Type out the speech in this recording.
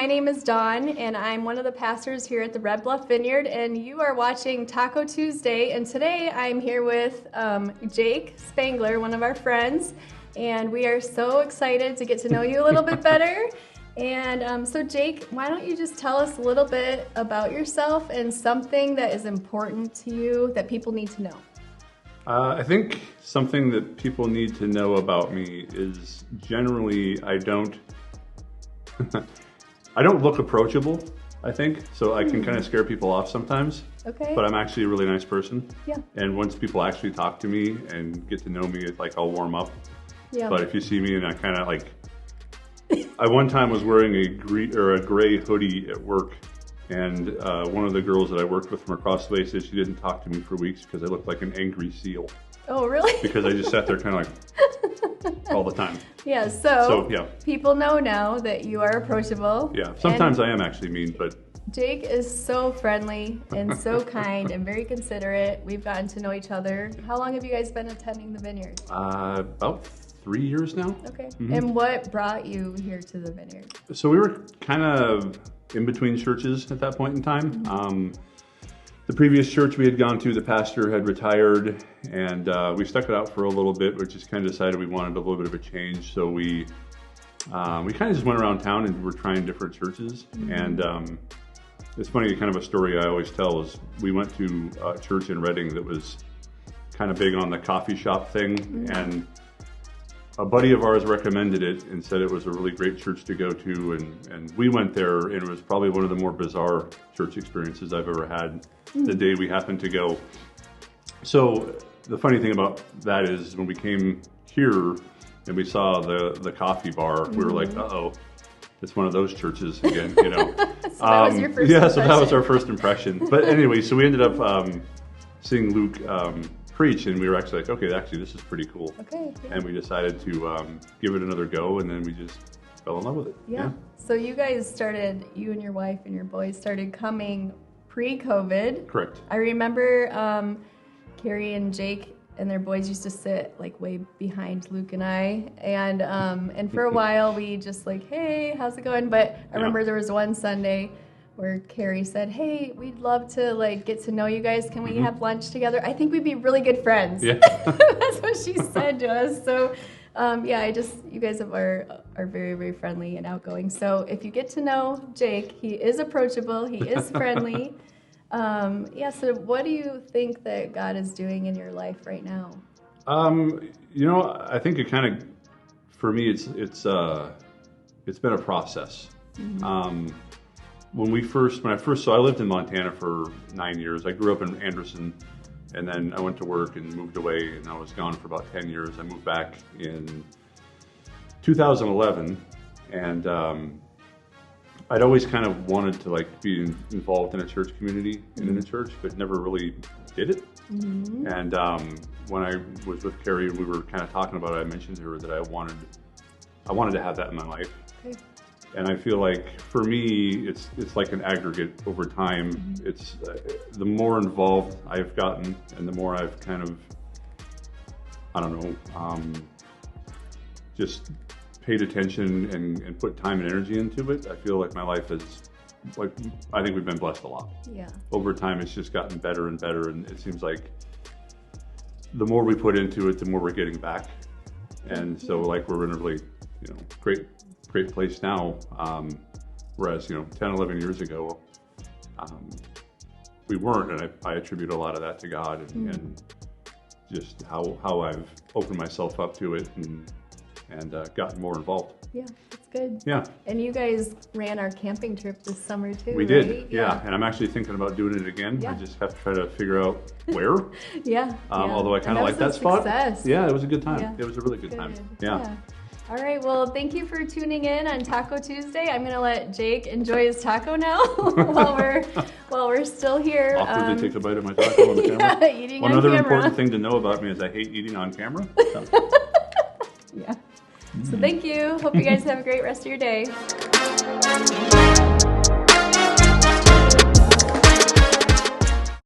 name is Dawn, and I'm one of the pastors here at the Red Bluff Vineyard, and you are watching Taco Tuesday, and today I'm here with Jake Spengler, one of our friends, and we are so excited to get to know you a little bit better. And so Jake, why don't you just tell us a little bit about yourself and something that is important to you that people need to know? I think something that people need to know about me is generally I don't look approachable, I think, so I can kind of scare people off sometimes. Okay. But I'm actually a really nice person. Yeah. And once people actually talk to me and get to know me, it's like I'll warm up. Yeah. But if you see me and I kind of like, I one time was wearing a gray hoodie at work, and one of the girls that I worked with from across the way said she didn't talk to me for weeks because I looked like an angry seal. Oh, really? Because I just sat there kind of like all the time. Yeah, so yeah. People know now that you are approachable. Yeah, sometimes I am actually mean, but... Jake is so friendly and so kind and very considerate. We've gotten to know each other. How long have you guys been attending the Vineyard? About 3 years now. Okay. Mm-hmm. And what brought you here to the Vineyard? So we were kind of in between churches at that point in time. Mm-hmm. The previous church we had gone to, the pastor had retired, and we stuck it out for a little bit, but just kind of decided we wanted a little bit of a change. So we kind of just went around town and were trying different churches. Mm-hmm. And it's funny, kind of a story I always tell is we went to a church in Reading that was kind of big on the coffee shop thing. Mm-hmm. And a buddy of ours recommended it and said it was a really great church to go to, and we went there, and it was probably one of the more bizarre church experiences I've ever had the day we happened to go. So the funny thing about that is when we came here and we saw the coffee bar, we were like, uh-oh, it's one of those churches again, you know. So that was your first yeah, impression. so that was our first impression. But anyway, so we ended up seeing Luke preach, and we were actually like, okay, actually this is pretty cool. Okay. Yeah. And we decided to give it another go, and then we just fell in love with it. Yeah. So you guys started, you and your wife and your boys started coming pre-COVID. Correct. I remember Carrie and Jake and their boys used to sit like way behind Luke and I, and for a while we just like, hey, how's it going? But I remember there was one Sunday where Carrie said, hey, we'd love to like get to know you guys. Can we have lunch together? I think we'd be really good friends. Yeah. That's what she said to us. So you guys are very, very friendly and outgoing. So if you get to know Jake, he is approachable, he is friendly. So what do you think that God is doing in your life right now? I think it kind of, for me, it's been a process. Mm-hmm. So I lived in Montana for 9 years. I grew up in Anderson, and then I went to work and moved away, and I was gone for about 10 years. I moved back in 2011, and I'd always kind of wanted to like be involved in a church community and in a church, but never really did it. Mm-hmm. And when I was with Carrie, we were kind of talking about it. I mentioned to her that I wanted to have that in my life. Okay. And I feel like for me, it's like an aggregate over time. Mm-hmm. It's the more involved I've gotten, and the more I've kind of, just paid attention and put time and energy into it. I feel like my life is like, I think we've been blessed a lot. Yeah. Over time, it's just gotten better and better, and it seems like the more we put into it, the more we're getting back. And so like we're in a really, great place now. Whereas, 10, 11 years ago, we weren't, and I attribute a lot of that to God and just how I've opened myself up to it and gotten more involved. Yeah, that's good. Yeah. And you guys ran our camping trip this summer too, We right? did, yeah. And I'm actually thinking about doing it again. Yeah. I just have to try to figure out where. Although I kind of like that spot. Success. Yeah, it was a good time. Yeah. It was a really good time. Yeah. All right, well, thank you for tuning in on Taco Tuesday. I'm going to let Jake enjoy his taco now while we're still here. Awkwardly take a bite of my taco on the camera. Eating One on other camera. important thing to know about me is I hate eating on camera. So. Yeah. So thank you. Hope you guys have a great rest of your day.